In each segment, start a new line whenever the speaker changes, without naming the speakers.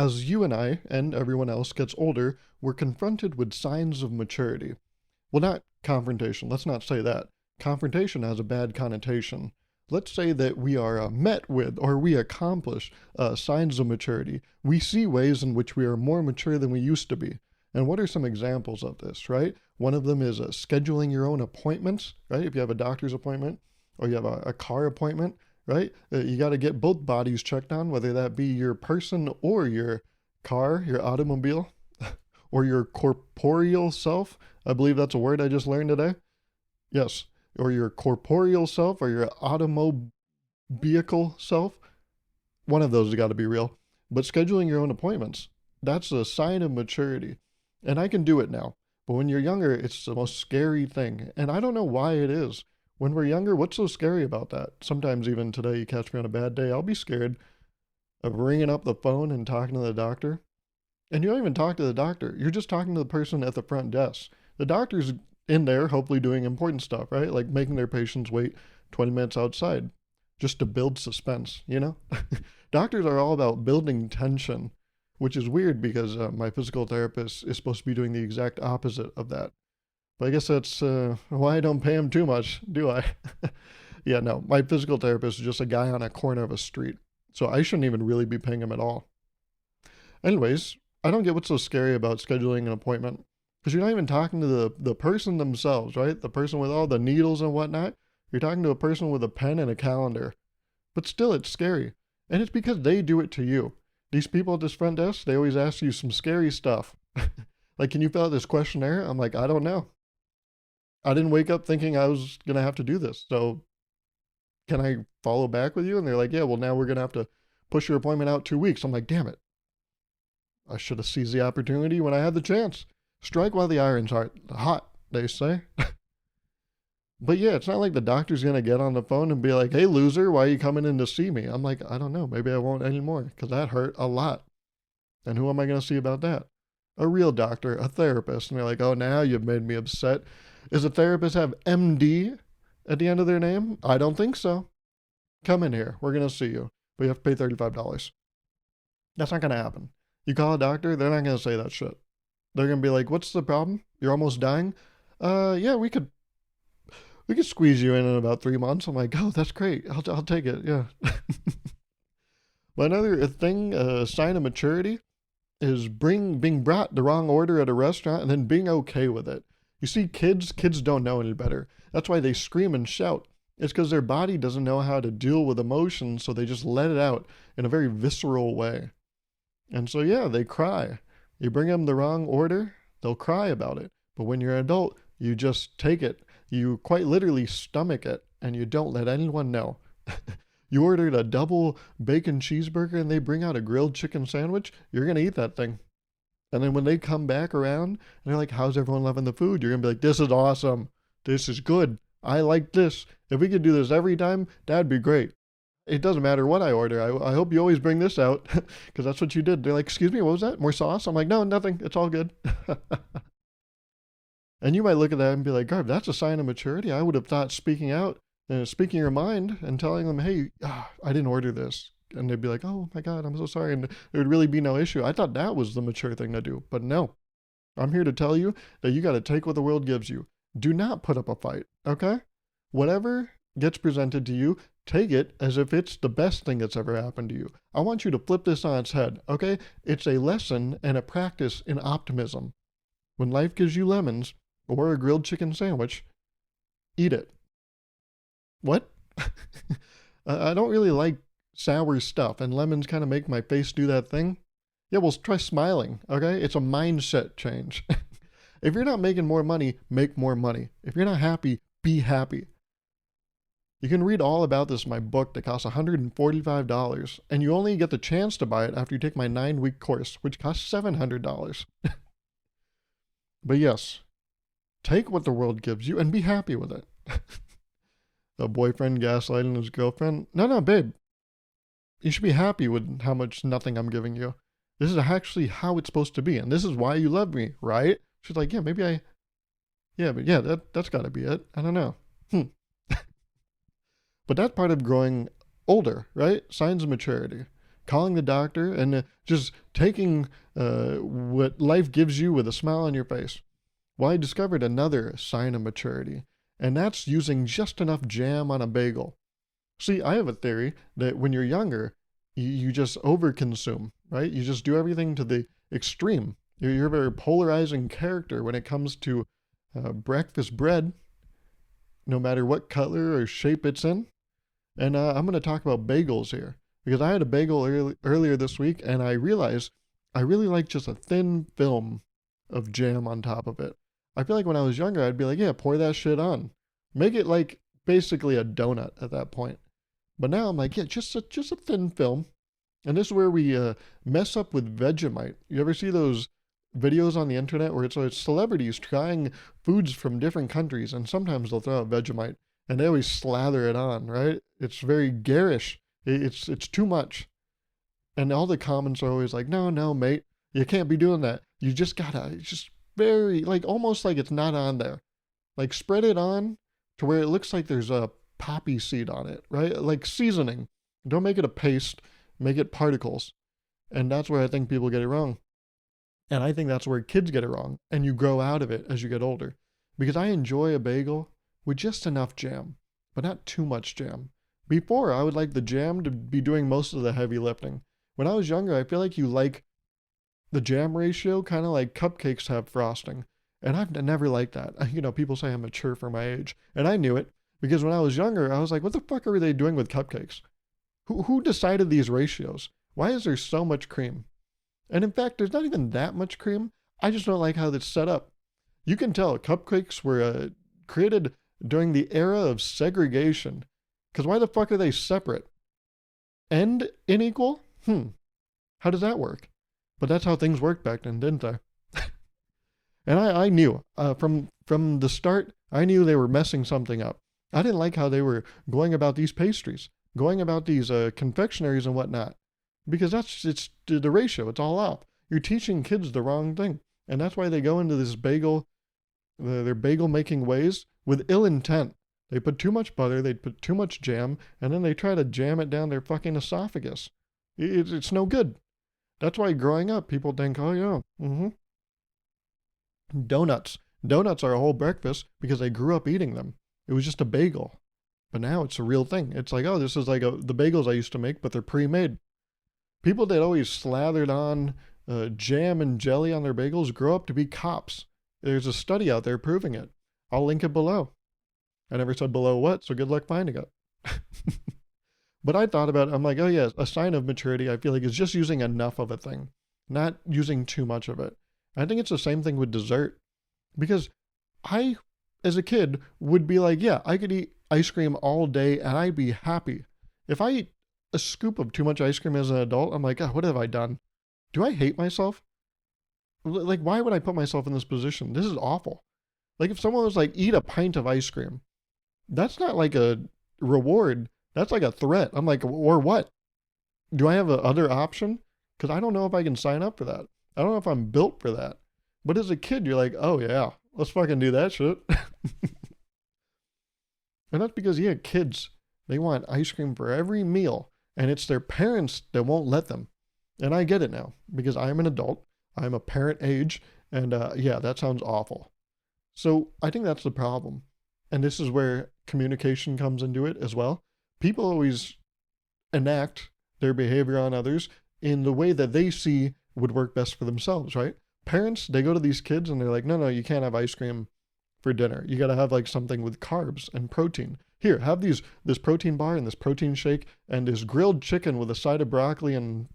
As you and I and everyone else gets older, we're confronted with signs of maturity. Well, not confrontation. Let's not say that. Confrontation has a bad connotation. Let's say that we are met with or we accomplish signs of maturity. We see ways in which we are more mature than we used to be. And what are some examples of this, right? One of them is scheduling your own appointments, right? If you have a doctor's appointment or you have a car appointment, right? You got to get both bodies checked on, whether that be your person or your car, your automobile, or your corporeal self. I believe that's a word I just learned today. Yes. Or your corporeal self or your automobile self. One of those has got to be real. But scheduling your own appointments, that's a sign of maturity. And I can do it now. But when you're younger, it's the most scary thing. And I don't know why it is. When we're younger, what's so scary about that? Sometimes even today, you catch me on a bad day, I'll be scared of ringing up the phone and talking to the doctor. And you don't even talk to the doctor. You're just talking to the person at the front desk. The doctor's in there, hopefully doing important stuff, right? Like making their patients wait 20 minutes outside just to build suspense, you know? Doctors are all about building tension, which is weird because my physical therapist is supposed to be doing the exact opposite of that. But I guess that's why I don't pay him too much, do I? Yeah, no, my physical therapist is just a guy on a corner of a street. So I shouldn't even really be paying him at all. Anyways, I don't get what's so scary about scheduling an appointment. Because you're not even talking to the person themselves, right? The person with all the needles and whatnot. You're talking to a person with a pen and a calendar. But still, it's scary. And it's because they do it to you. These people at this front desk, they always ask you some scary stuff. Like, can you fill out this questionnaire? I'm like, I don't know. I didn't wake up thinking I was going to have to do this. So can I follow back with you? And they're like, yeah, well, now we're going to have to push your appointment out 2 weeks. I'm like, damn it. I should have seized the opportunity when I had the chance. Strike while the iron's hot, they say. But yeah, it's not like the doctor's going to get on the phone and be like, hey, loser, why are you coming in to see me? I'm like, I don't know. Maybe I won't anymore because that hurt a lot. And who am I going to see about that? A real doctor, a therapist. And they're like, oh, now you've made me upset. Does a therapist have MD at the end of their name? I don't think so. Come in here. We're going to see you. But you have to pay $35. That's not going to happen. You call a doctor, they're not going to say that shit. They're going to be like, what's the problem? You're almost dying? Yeah, we could squeeze you in about 3 months. I'm like, oh, that's great. I'll take it. Yeah. But another thing, a sign of maturity is being brought the wrong order at a restaurant and then being okay with it. You see, kids don't know any better. That's why they scream and shout. It's because their body doesn't know how to deal with emotions, so they just let it out in a very visceral way. And so, yeah, they cry. You bring them the wrong order, they'll cry about it. But when you're an adult, you just take it. You quite literally stomach it, and you don't let anyone know. You ordered a double bacon cheeseburger and they bring out a grilled chicken sandwich, you're going to eat that thing. And then when they come back around and they're like, how's everyone loving the food? You're going to be like, this is awesome. This is good. I like this. If we could do this every time, that'd be great. It doesn't matter what I order. I hope you always bring this out because that's what you did. They're like, excuse me, what was that? More sauce? I'm like, no, nothing. It's all good. And you might look at that and be like, Garb, that's a sign of maturity. I would have thought speaking out, speaking your mind and telling them, hey, I didn't order this. And they'd be like, oh my God, I'm so sorry. And there would really be no issue. I thought that was the mature thing to do. But no, I'm here to tell you that you got to take what the world gives you. Do not put up a fight, okay? Whatever gets presented to you, take it as if it's the best thing that's ever happened to you. I want you to flip this on its head, okay? It's a lesson and a practice in optimism. When life gives you lemons or a grilled chicken sandwich, eat it. What? I don't really like sour stuff, and lemons kind of make my face do that thing. Yeah, well, try smiling, okay? It's a mindset change. If you're not making more money, make more money. If you're not happy, be happy. You can read all about this in my book that costs $145, and you only get the chance to buy it after you take my 9-week course, which costs $700. But yes, take what the world gives you and be happy with it. A boyfriend gaslighting his girlfriend? No, babe. You should be happy with how much nothing I'm giving you. This is actually how it's supposed to be, and this is why you love me, right? She's like, yeah, that's got to be it. I don't know. But that's part of growing older, right? Signs of maturity. calling the doctor, and just taking what life gives you with a smile on your face. Well, I discovered another sign of maturity, and that's using just enough jam on a bagel. See, I have a theory that when you're younger, you just overconsume, right? You just do everything to the extreme. You're a very polarizing character when it comes to breakfast bread, no matter what color or shape it's in. And I'm going to talk about bagels here because I had a bagel earlier this week and I realized I really like just a thin film of jam on top of it. I feel like when I was younger, I'd be like, yeah, pour that shit on. Make it like basically a donut at that point. But now I'm like, yeah, just a thin film. And this is where we mess up with Vegemite. You ever see those videos on the internet where it's celebrities trying foods from different countries, and sometimes they'll throw out Vegemite, and they always slather it on, right? It's very garish. It's too much. And all the comments are always like, no, mate, you can't be doing that. You just gotta, it's just very, like, almost like it's not on there. Like, spread it on to where it looks like there's a poppy seed on it, right? Like seasoning. Don't make it a paste, make it particles. And that's where I think people get it wrong. And I think that's where kids get it wrong. And you grow out of it as you get older. Because I enjoy a bagel with just enough jam, but not too much jam. Before, I would like the jam to be doing most of the heavy lifting. When I was younger, I feel like you like the jam ratio kind of like cupcakes have frosting. And I've never liked that. You know, people say I'm mature for my age. And I knew it because when I was younger, I was like, what the fuck are they doing with cupcakes? Who decided these ratios? Why is there so much cream? And in fact, there's not even that much cream. I just don't like how it's set up. You can tell cupcakes were created during the era of segregation. Because why the fuck are they separate? And unequal? How does that work? But that's how things worked back then, didn't they? And I knew from the start, I knew they were messing something up. I didn't like how they were going about these pastries, going about these confectionaries and whatnot. Because it's the ratio, it's all off. You're teaching kids the wrong thing. And that's why they go into this their bagel making ways with ill intent. They put too much butter, they put too much jam, and then they try to jam it down their fucking esophagus. It's no good. That's why growing up, people think, oh yeah, Donuts. Donuts are a whole breakfast because they grew up eating them. It was just a bagel. But now it's a real thing. It's like, oh, this is like the bagels I used to make, but they're pre-made. People that always slathered on jam and jelly on their bagels grow up to be cops. There's a study out there proving it. I'll link it below. I never said below what, so good luck finding it. But I thought about it, I'm like, oh yeah, a sign of maturity I feel like is just using enough of a thing, not using too much of it. I think it's the same thing with dessert. Because I, as a kid, would be like, yeah, I could eat ice cream all day and I'd be happy. If I eat a scoop of too much ice cream as an adult, I'm like, oh, what have I done? Do I hate myself? Like, why would I put myself in this position? This is awful. Like, if someone was like, eat a pint of ice cream, that's not like a reward. That's like a threat. I'm like, or what? Do I have a other option? Because I don't know if I can sign up for that. I don't know if I'm built for that. But as a kid, you're like, oh yeah, let's fucking do that shit. And that's because, yeah, kids, they want ice cream for every meal. And it's their parents that won't let them. And I get it now because I'm an adult. I'm a parent age. And yeah, that sounds awful. So I think that's the problem. And this is where communication comes into it as well. People always enact their behavior on others in the way that they see would work best for themselves, right? Parents, they go to these kids and they're like, no, you can't have ice cream for dinner. You got to have like something with carbs and protein. Here, have this protein bar and this protein shake and this grilled chicken with a side of broccoli and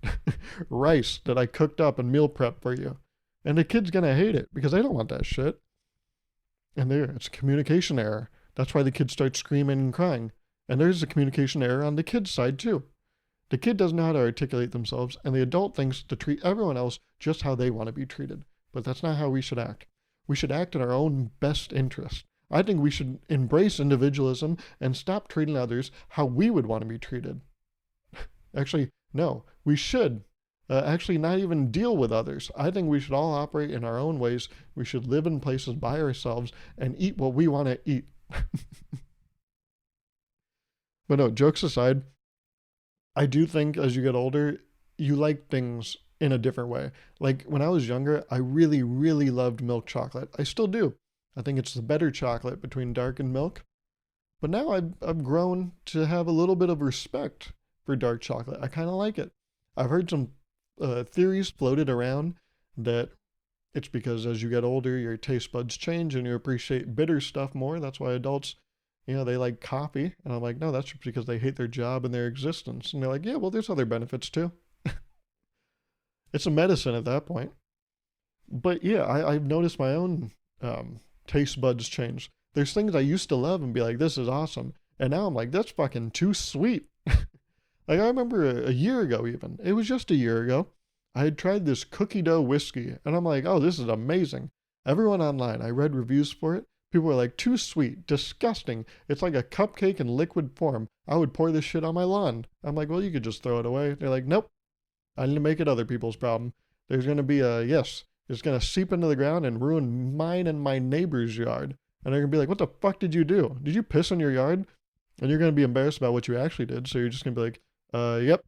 rice that I cooked up and meal prep for you. And the kid's going to hate it because they don't want that shit. And it's a communication error. That's why the kids start screaming and crying. And there's a communication error on the kid's side too. The kid doesn't know how to articulate themselves, and the adult thinks to treat everyone else just how they want to be treated. But that's not how we should act. We should act in our own best interest. I think we should embrace individualism and stop treating others how we would want to be treated. Actually, no, we should actually not even deal with others. I think we should all operate in our own ways. We should live in places by ourselves and eat what we want to eat. But no, jokes aside, I do think as you get older, you like things in a different way. Like when I was younger, I really, really loved milk chocolate. I still do. I think it's the better chocolate between dark and milk. But now I've grown to have a little bit of respect for dark chocolate. I kind of like it. I've heard some theories floated around that it's because as you get older, your taste buds change and you appreciate bitter stuff more. That's why adults, they like coffee. And I'm like, no, that's just because they hate their job and their existence. And they're like, yeah, well, there's other benefits too. It's a medicine at that point. But yeah, I've noticed my own taste buds change. There's things I used to love and be like, this is awesome. And now I'm like, that's fucking too sweet. Like I remember a year ago even, it was just a year ago, I had tried this cookie dough whiskey and I'm like, oh, this is amazing. Everyone online, I read reviews for it. People were like, too sweet, disgusting. It's like a cupcake in liquid form. I would pour this shit on my lawn. I'm like, well, you could just throw it away. They're like, nope, I need to make it other people's problem. There's going to be it's going to seep into the ground and ruin mine and my neighbor's yard. And they're going to be like, what the fuck did you do? Did you piss in your yard? And you're going to be embarrassed about what you actually did. So you're just going to be like, yep,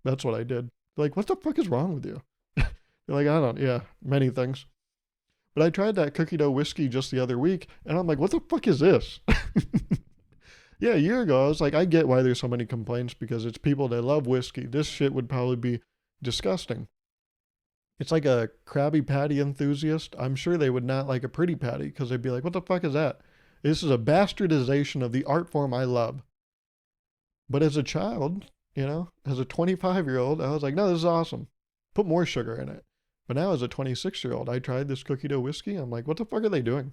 that's what I did. They're like, what the fuck is wrong with you? They're like, many things. But I tried that cookie dough whiskey just the other week, and I'm like, what the fuck is this? Yeah, a year ago, I was like, I get why there's so many complaints because it's people that love whiskey. This shit would probably be disgusting. It's like a Krabby Patty enthusiast. I'm sure they would not like a Pretty Patty because they'd be like, what the fuck is that? This is a bastardization of the art form I love. But as a child, as a 25-year-old, I was like, no, this is awesome. Put more sugar in it. But now as a 26-year-old, I tried this cookie dough whiskey. I'm like, what the fuck are they doing?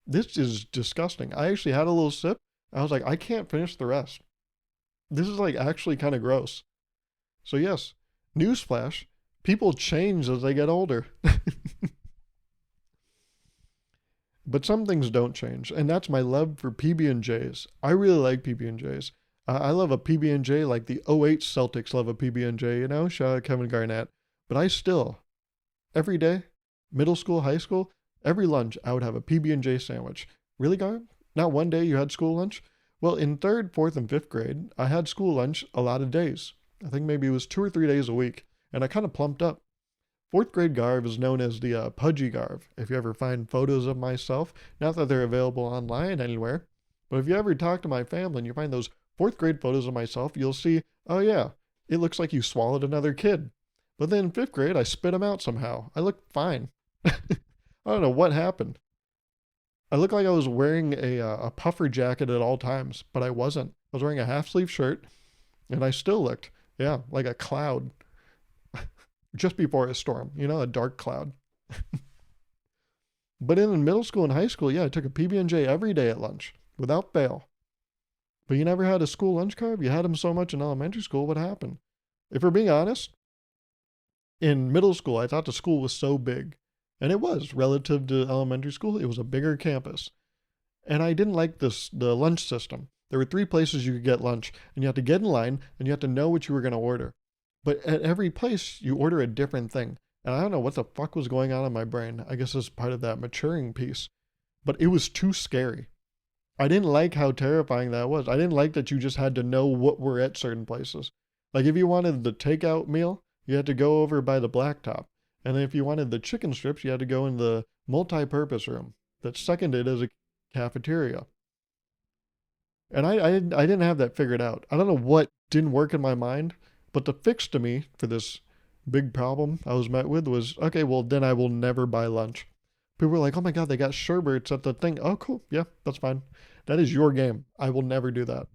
This is disgusting. I actually had a little sip. I was like, I can't finish the rest. This is like actually kind of gross. So yes, newsflash, people change as they get older. But some things don't change, and that's my love for PB&Js. I really like PB&Js. I love a PB&J like the '08 Celtics love a PB&J, shout out Kevin Garnett. But I still, every day, middle school, high school, every lunch, I would have a PB&J sandwich. Really, Garb? Not one day you had school lunch? Well, in 3rd, 4th, and 5th grade, I had school lunch a lot of days. I think maybe it was 2 or 3 days a week, and I kind of plumped up. 4th grade Gauruv is known as the pudgy Gauruv. If you ever find photos of myself, not that they're available online anywhere, but if you ever talk to my family and you find those 4th grade photos of myself, you'll see, oh yeah, it looks like you swallowed another kid. But then in 5th grade, I spit them out somehow. I looked fine. I don't know what happened. I looked like I was wearing a puffer jacket at all times, but I wasn't. I was wearing a half-sleeve shirt, and I still looked, like a cloud. Just before a storm, a dark cloud. But in middle school and high school, I took a PB&J every day at lunch, without fail. But you never had a school lunch card? You had them so much in elementary school, what happened? If we're being honest, in middle school, I thought the school was so big. And it was, relative to elementary school, it was a bigger campus. And I didn't like the lunch system. There were 3 places you could get lunch, and you had to get in line, and you had to know what you were going to order. But at every place, you order a different thing. And I don't know what the fuck was going on in my brain. I guess it's part of that maturing piece. But it was too scary. I didn't like how terrifying that was. I didn't like that you just had to know what were at certain places. Like if you wanted the takeout meal, you had to go over by the blacktop. And then if you wanted the chicken strips, you had to go in the multi-purpose room that's seconded as a cafeteria. And I didn't have that figured out. I don't know what didn't work in my mind. But the fix to me for this big problem I was met with was, okay, well, then I will never buy lunch. People were like, oh my God, they got sherbets at the thing. Oh, cool. Yeah, that's fine. That is your game. I will never do that.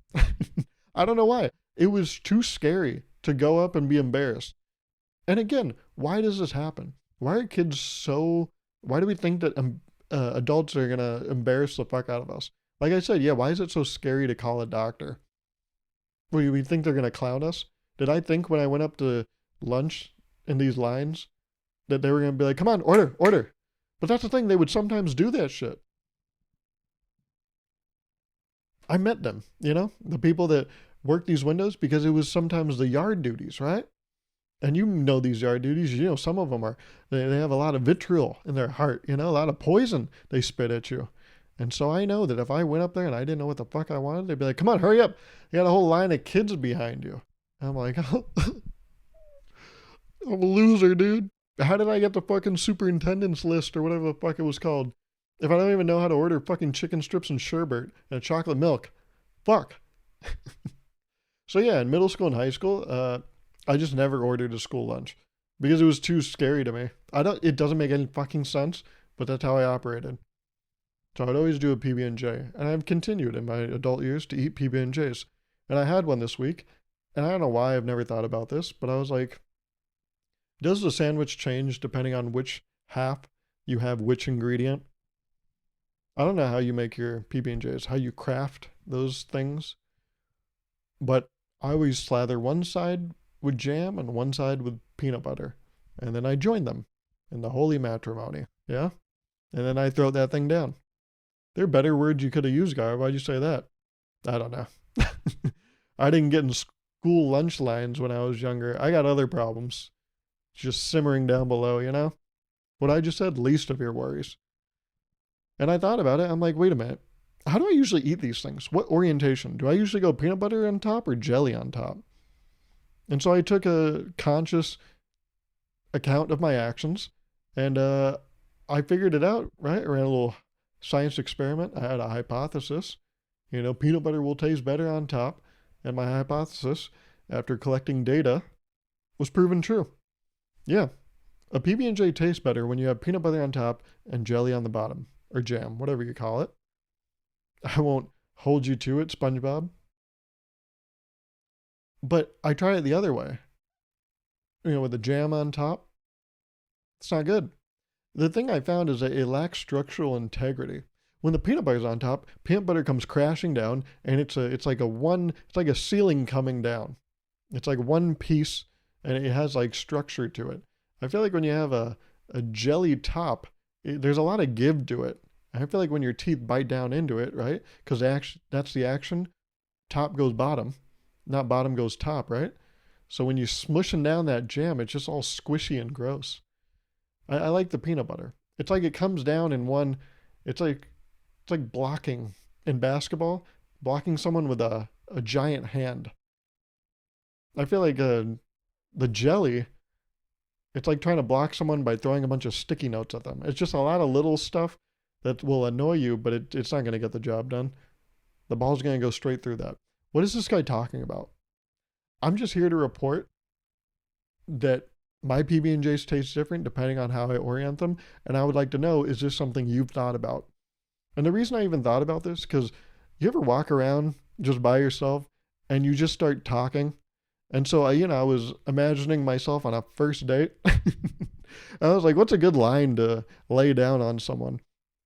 I don't know why. It was too scary to go up and be embarrassed. And again, why does this happen? Why are kids why do we think that adults are going to embarrass the fuck out of us? Like I said, why is it so scary to call a doctor? We think they're going to clown us? Did I think when I went up to lunch in these lines that they were going to be like, come on, order. But that's the thing. They would sometimes do that shit. I met them, the people that work these windows because it was sometimes the yard duties, right? And these yard duties, some of them they have a lot of vitriol in their heart, a lot of poison they spit at you. And so I know that if I went up there and I didn't know what the fuck I wanted, they'd be like, come on, hurry up. You got a whole line of kids behind you. I'm like, oh. I'm a loser, dude. How did I get the fucking superintendent's list or whatever the fuck it was called? If I don't even know how to order fucking chicken strips and sherbet and chocolate milk. Fuck. So yeah, in middle school and high school, I just never ordered a school lunch because it was too scary to me. I don't. It doesn't make any fucking sense, but that's how I operated. So I'd always do a PB&J, and I've continued in my adult years to eat PB&Js. And I had one this week, and I don't know why I've never thought about this, but I was like, does the sandwich change depending on which half you have which ingredient? I don't know how you make your PB&Js, how you craft those things, but I always slather one side with jam and one side with peanut butter, and then I join them in the holy matrimony. Yeah? And then I throw that thing down. There are better words you could have used, Gar. Why'd you say that? I don't know. I didn't get in school lunch lines when I was younger. I got other problems just simmering down below, you know? What I just said, least of your worries. And I thought about it. I'm like, wait a minute. How do I usually eat these things? What orientation? Do I usually go peanut butter on top or jelly on top? And so I took a conscious account of my actions and I figured it out, right? I ran a little science experiment. I had a hypothesis. You know, peanut butter will taste better on top. And my hypothesis, after collecting data, was proven true. Yeah, a PB&J tastes better when you have peanut butter on top and jelly on the bottom, or jam, whatever you call it. I won't hold you to it, SpongeBob. But I try it the other way. You know, with the jam on top. It's not good. The thing I found is that it lacks structural integrity. When the peanut butter's on top, peanut butter comes crashing down, and it's like a ceiling coming down. It's like one piece, and it has like structure to it. I feel like when you have a jelly top, there's a lot of give to it. I feel like when your teeth bite down into it, right? Because that's the action. Top goes bottom, not bottom goes top, right? So when you're smushing down that jam, it's just all squishy and gross. I like the peanut butter. It's like it comes down in one. It's like blocking in basketball, blocking someone with a giant hand. I feel like the jelly, it's like trying to block someone by throwing a bunch of sticky notes at them. It's just a lot of little stuff that will annoy you, but it's not going to get the job done. The ball's going to go straight through that. What is this guy talking about? I'm just here to report that my PB&Js taste different depending on how I orient them, and I would like to know, is this something you've thought about? And the reason I even thought about this, because you ever walk around just by yourself and you just start talking? And so I was imagining myself on a first date. I was like, what's a good line to lay down on someone?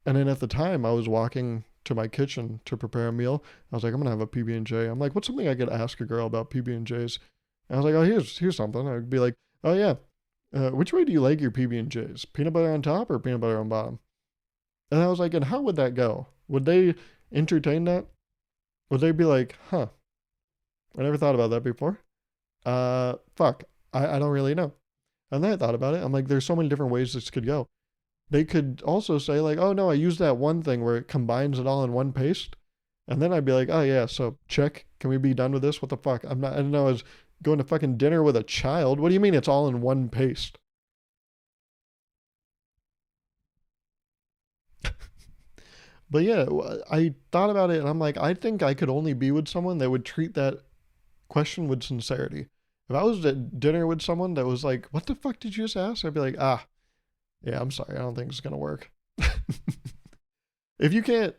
And then at the time I was walking to my kitchen to prepare a meal. I was like, I'm gonna have a PB&J. I'm like, what's something I could ask a girl about PB&Js? And I was like, oh, here's something. I'd be like, oh yeah, which way do you like your PB&Js? Peanut butter on top or peanut butter on bottom? And I was like, and how would that go? Would they entertain that? Would they be like, huh? I never thought about that before. Fuck. I don't really know. And then I thought about it. I'm like, there's so many different ways this could go. They could also say like, oh no, I used that one thing where it combines it all in one paste. And then I'd be like, oh yeah, so check. Can we be done with this? What the fuck? I didn't know I was going to fucking dinner with a child. What do you mean it's all in one paste? But yeah, I thought about it and I'm like, I think I could only be with someone that would treat that question with sincerity. If I was at dinner with someone that was like, what the fuck did you just ask? I'd be like, ah, yeah, I'm sorry. I don't think it's going to work. If you can't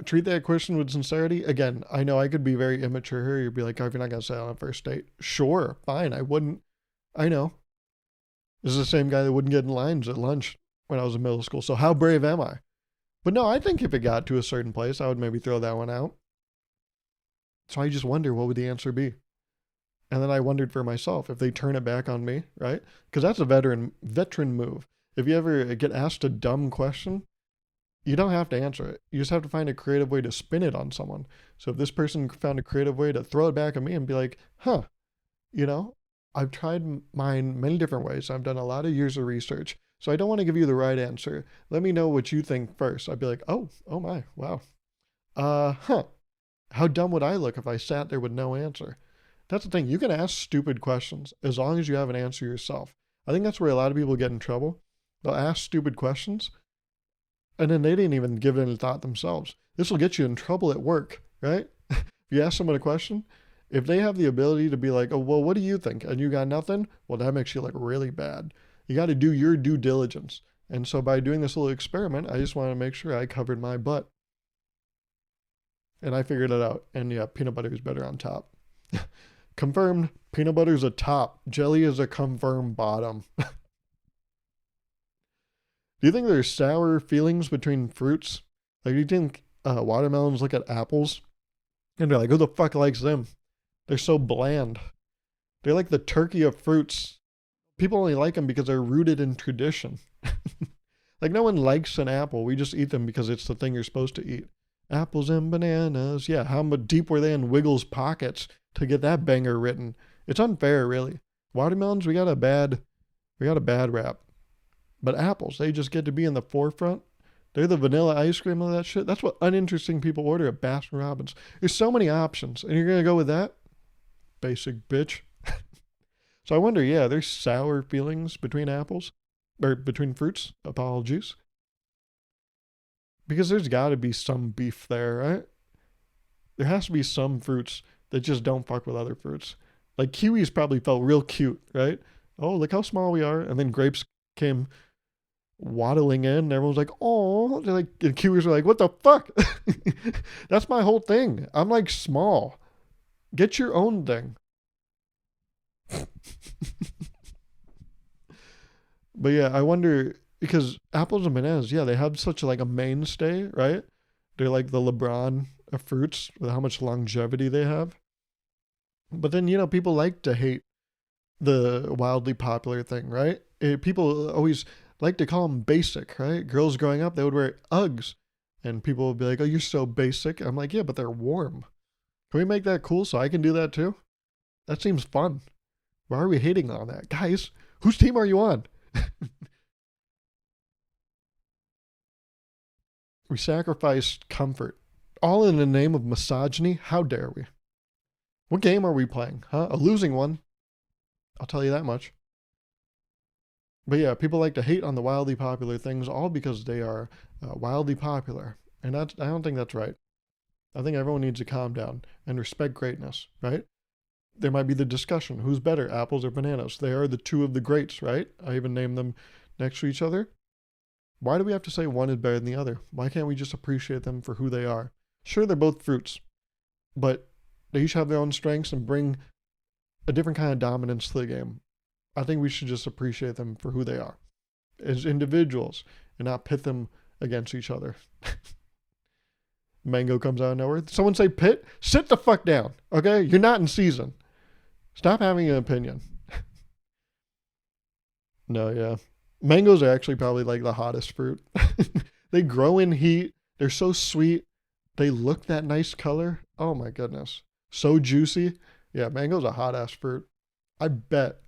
treat that question with sincerity, again, I know I could be very immature here. You'd be like, oh, if you're not going to say it on a first date, sure, fine. I wouldn't. I know. This is the same guy that wouldn't get in lines at lunch when I was in middle school. So how brave am I? But no, I think if it got to a certain place, I would maybe throw that one out. So I just wonder what would the answer be? And then I wondered for myself if they turn it back on me, right? Because that's a veteran move. If you ever get asked a dumb question, you don't have to answer it. You just have to find a creative way to spin it on someone. So if this person found a creative way to throw it back at me and be like, huh, you know, I've tried mine many different ways. I've done a lot of years of research. So I don't want to give you the right answer. Let me know what you think first. I'd be like, oh my, wow. Huh. How dumb would I look if I sat there with no answer? That's the thing. You can ask stupid questions as long as you have an answer yourself. I think that's where a lot of people get in trouble. They'll ask stupid questions, and then they didn't even give it any thought themselves. This will get you in trouble at work, right? If you ask someone a question, if they have the ability to be like, oh, well, what do you think? And you got nothing, well, that makes you look really bad. You got to do your due diligence. And so by doing this little experiment, I just wanted to make sure I covered my butt. And I figured it out. And yeah, peanut butter is better on top. Confirmed, peanut butter is a top. Jelly is a confirmed bottom. Do you think there's sour feelings between fruits? Like, do you think watermelons look at apples and they're like, who the fuck likes them? They're so bland. They're like the turkey of fruits. People only like them because they're rooted in tradition. Like, no one likes an apple. We just eat them because it's the thing you're supposed to eat. Apples and bananas. Yeah, how deep were they in Wiggles' pockets to get that banger written? It's unfair, really. Watermelons, we got a bad rap. But apples, they just get to be in the forefront. They're the vanilla ice cream of that shit. That's what uninteresting people order at Baskin Robbins. There's so many options, and you're gonna go with that? Basic bitch. So I wonder, yeah, there's sour feelings between apples, or between fruits. Apologies. Because there's got to be some beef there, right? There has to be some fruits that just don't fuck with other fruits. Like kiwis probably felt real cute, right? Oh, look how small we are. And then grapes came waddling in, and everyone's like, oh, they're like, and kiwis are like, what the fuck? That's my whole thing. I'm like small. Get your own thing. But yeah, I wonder, because apples and bananas, yeah, they have such like a mainstay, right? They're like the LeBron of fruits with how much longevity they have. But then, you know, people like to hate the wildly popular thing, right? People always like to call them basic, right? Girls growing up, they would wear Uggs, and people would be like, oh, you're so basic. I'm like, yeah, but they're warm. Can we make that cool so I can do that too? That seems fun. Why are we hating on that? Guys, whose team are you on? We sacrificed comfort, all in the name of misogyny. How dare we? What game are we playing, huh? A losing one. I'll tell you that much. But yeah, people like to hate on the wildly popular things, all because they are wildly popular. And I don't think that's right. I think everyone needs to calm down and respect greatness, right? There might be the discussion, who's better, apples or bananas? They are the two of the greats, right? I even named them next to each other. Why do we have to say one is better than the other? Why can't we just appreciate them for who they are? Sure, they're both fruits, but they each have their own strengths and bring a different kind of dominance to the game. I think we should just appreciate them for who they are as individuals and not pit them against each other. Mango comes out of nowhere. Someone say pit? Sit the fuck down, okay? You're not in season. Stop having an opinion. No, yeah. Mangoes are actually probably like the hottest fruit. They grow in heat. They're so sweet. They look that nice color. Oh my goodness. So juicy. Yeah, mango's a hot ass fruit. I bet.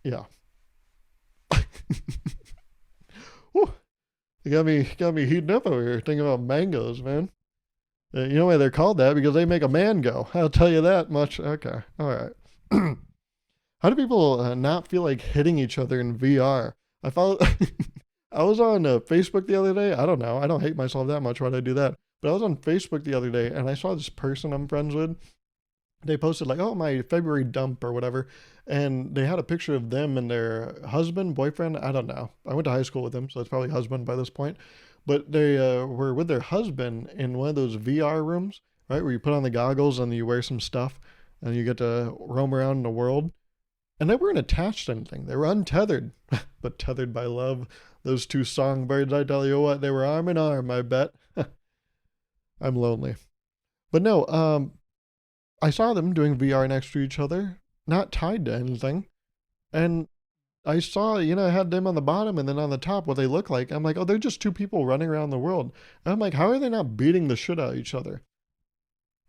Yeah. Whew. You got me heating up over here thinking about mangoes, man. You know why they're called that? Because they make a man go. I'll tell you that much. Okay. All right. How do people not feel like hitting each other in VR? I was on Facebook the other day. I don't know. I don't hate myself that much. Why'd I do that? But I was on Facebook the other day, and I saw this person I'm friends with. They posted like, oh, my February dump or whatever. And they had a picture of them and their husband, boyfriend. I don't know. I went to high school with them, so it's probably husband by this point. But they were with their husband in one of those VR rooms, right? Where you put on the goggles and you wear some stuff and you get to roam around in the world. And they weren't attached to anything. They were untethered, but tethered by love. Those two songbirds, I tell you what, they were arm in arm, I bet. I'm lonely. But no, I saw them doing VR next to each other, not tied to anything. And I saw, I had them on the bottom and then on the top what they look like. I'm like, oh, they're just two people running around the world. And I'm like, how are they not beating the shit out of each other?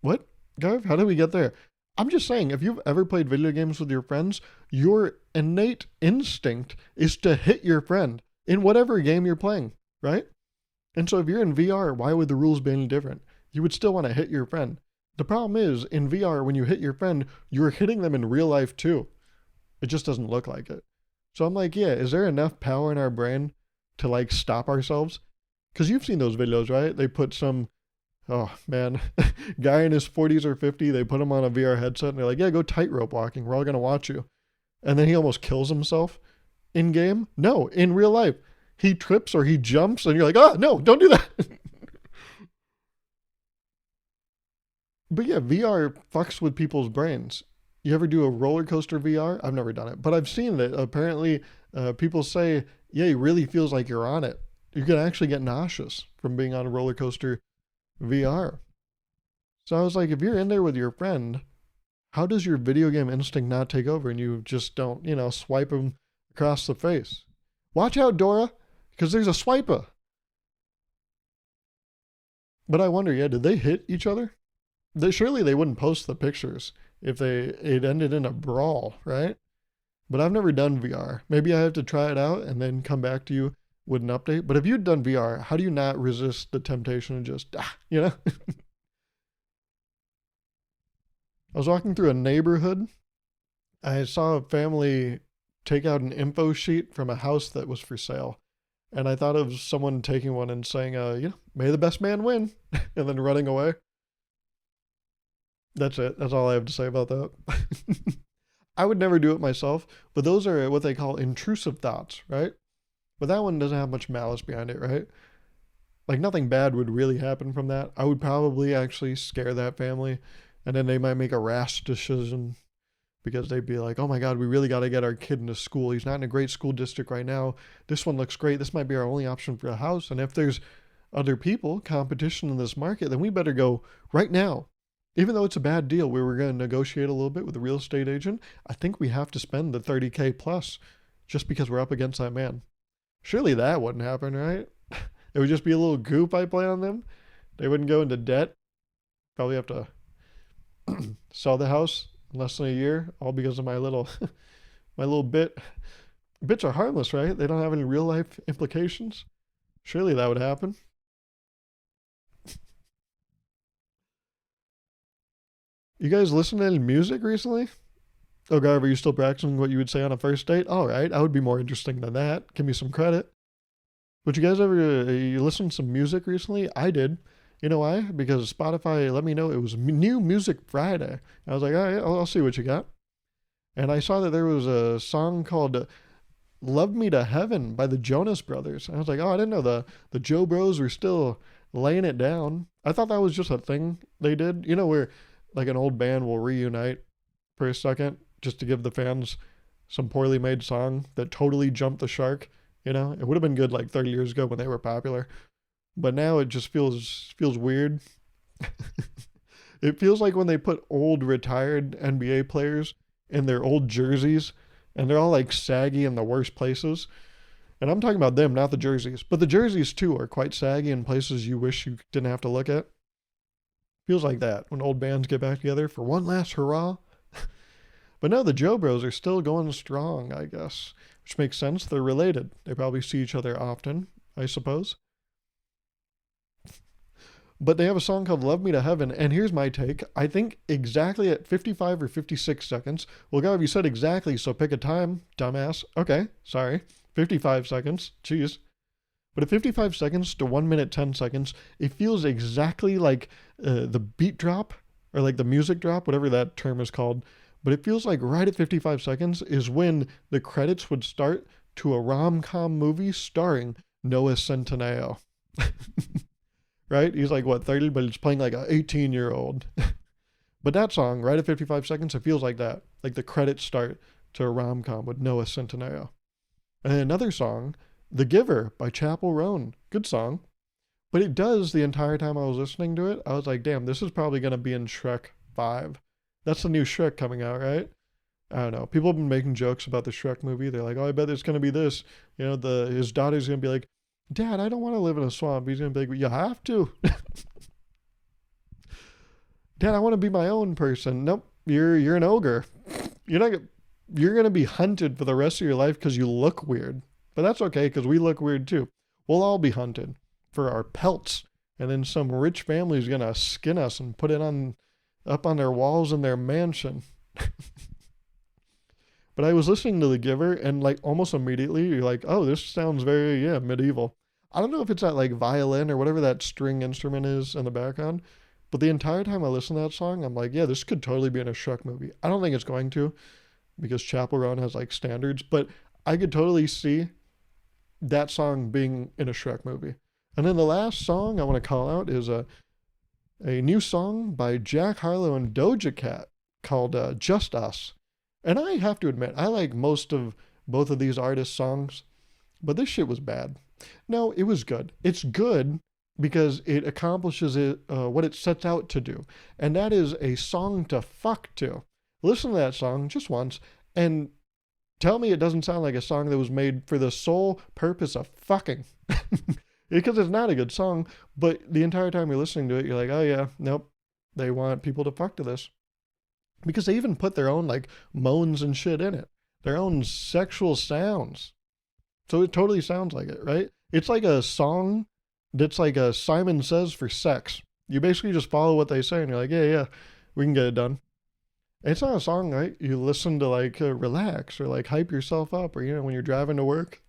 What? Gauruv, how did we get there? I'm just saying, if you've ever played video games with your friends, your innate instinct is to hit your friend in whatever game you're playing, right? And so if you're in VR, why would the rules be any different? You would still want to hit your friend. The problem is, in VR, when you hit your friend, you're hitting them in real life too. It just doesn't look like it. So I'm like, yeah, is there enough power in our brain to like stop ourselves? Because you've seen those videos, right? They put some, oh man, guy in his 40s or 50, they put him on a VR headset and they're like, yeah, go tightrope walking. We're all going to watch you. And then he almost kills himself in game. No, in real life. He trips or he jumps and you're like, oh, no, don't do that. But yeah, VR fucks with people's brains. You ever do a roller coaster VR? I've never done it, but I've seen it. Apparently, people say, yeah, it really feels like you're on it. You can actually get nauseous from being on a roller coaster VR. So I was like, if you're in there with your friend, how does your video game instinct not take over and you just don't, swipe them across the face? Watch out, Dora, because there's a swiper. But I wonder, yeah, did they hit each other? Surely they wouldn't post the pictures if it ended in a brawl, right? But I've never done VR. Maybe I have to try it out and then come back to you with an update. But if you'd done VR, how do you not resist the temptation and just, I was walking through a neighborhood. I saw a family take out an info sheet from a house that was for sale. And I thought of someone taking one and saying, may the best man win, and then running away. That's it. That's all I have to say about that. I would never do it myself, but those are what they call intrusive thoughts, right? But that one doesn't have much malice behind it, right? Like nothing bad would really happen from that. I would probably actually scare that family, and then they might make a rash decision because they'd be like, oh my God, we really got to get our kid into school. He's not in a great school district right now. This one looks great. This might be our only option for a house. And if there's other people, competition in this market, then we better go right now. Even though it's a bad deal, we were going to negotiate a little bit with the real estate agent. I think we have to spend the 30K plus just because we're up against that man. Surely that wouldn't happen, right? It would just be a little goop I play on them. They wouldn't go into debt. Probably have to sell the house in less than a year, all because of my little bit. Bits are harmless, right? They don't have any real life implications. Surely that would happen. You guys listen to any music recently? Oh, God, are you still practicing what you would say on a first date? All right, I would be more interesting than that. Give me some credit. But you guys ever you listen to some music recently? I did. You know why? Because Spotify let me know it was New Music Friday. I was like, all right, I'll see what you got. And I saw that there was a song called Love Me to Heaven by the Jonas Brothers. And I was like, oh, I didn't know the Joe Bros were still laying it down. I thought that was just a thing they did. You know, where like an old band will reunite for a second just to give the fans some poorly made song that totally jumped the shark. It would have been good like 30 years ago when they were popular. But now it just feels weird. It feels like when they put old retired NBA players in their old jerseys and they're all like saggy in the worst places. And I'm talking about them, not the jerseys. But the jerseys too are quite saggy in places you wish you didn't have to look at. Feels like that when old bands get back together for one last hurrah. But no, the Joe Bros are still going strong, I guess. Which makes sense. They're related. They probably see each other often, I suppose. But they have a song called Love Me to Heaven, and here's my take. I think exactly at 55 or 56 seconds. Well, Gauruv, you said exactly, so pick a time, dumbass. Okay, sorry. 55 seconds. Jeez. But at 55 seconds to 1 minute 10 seconds, it feels exactly like the beat drop, or like the music drop, whatever that term is called. But it feels like right at 55 seconds is when the credits would start to a rom-com movie starring Noah Centineo. Right? He's like, what, 30, but he's playing like an 18-year-old. But that song, right at 55 seconds, it feels like that. Like the credits start to a rom-com with Noah Centineo. And another song, The Giver by Chappell Roan. Good song. But it does the entire time I was listening to it. I was like, damn, this is probably going to be in Shrek 5. That's the new Shrek coming out, right? I don't know. People have been making jokes about the Shrek movie. They're like, oh, I bet it's going to be this. His daughter's going to be like, Dad, I don't want to live in a swamp. He's going to be like, you have to. Dad, I want to be my own person. Nope, you're an ogre. You're going to be hunted for the rest of your life because you look weird. But that's okay because we look weird too. We'll all be hunted for our pelts. And then some rich family's going to skin us and put it up on their walls in their mansion. But I was listening to The Giver, and like almost immediately you're like, oh, this sounds very, yeah, medieval. I don't know if it's that like violin or whatever that string instrument is in the background, but the entire time I listen to that song, I'm like, yeah, this could totally be in a Shrek movie. I don't think it's going to, because Chappell Roan has like standards, but I could totally see that song being in a Shrek movie. And then the last song I want to call out is a new song by Jack Harlow and Doja Cat called Just Us. And I have to admit, I like most of both of these artists' songs, but this shit was bad. No, it was good. It's good because it accomplishes what it sets out to do, and that is a song to fuck to. Listen to that song just once and tell me it doesn't sound like a song that was made for the sole purpose of fucking. Because it's not a good song, but the entire time you're listening to it, you're like, oh yeah, nope, they want people to fuck to this. Because they even put their own like moans and shit in it, their own sexual sounds. So it totally sounds like it, right? It's like a song that's like a Simon Says for sex. You basically just follow what they say and you're like, yeah, yeah, we can get it done. It's not a song, right? You listen to like relax or like hype yourself up, or, you know, when you're driving to work.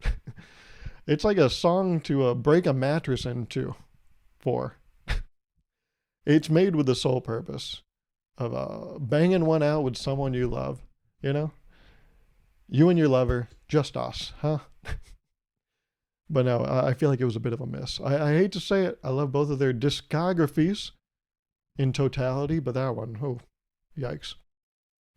It's like a song to break a mattress into for. It's made with the sole purpose of banging one out with someone you love, you know? You and your lover, just us, huh? But no, I feel like it was a bit of a miss. I hate to say it. I love both of their discographies in totality, but that one, oh, yikes.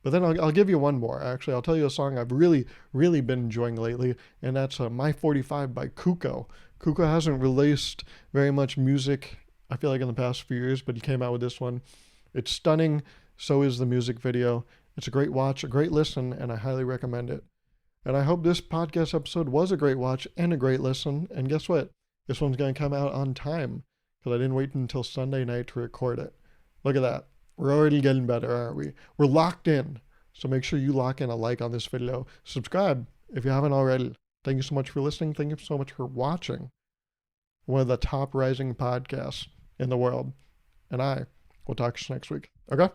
But then I'll give you one more, actually. I'll tell you a song I've really, really been enjoying lately, and that's My 45 by Cuco. Cuco hasn't released very much music, I feel like, in the past few years, but he came out with this one. It's stunning. So is the music video. It's a great watch, a great listen, and I highly recommend it. And I hope this podcast episode was a great watch and a great listen. And guess what? This one's going to come out on time because I didn't wait until Sunday night to record it. Look at that. We're already getting better, aren't we? We're locked in. So make sure you lock in a like on this video. Subscribe if you haven't already. Thank you so much for listening. Thank you so much for watching one of the top rising podcasts in the world. And I will talk to you next week. Okay?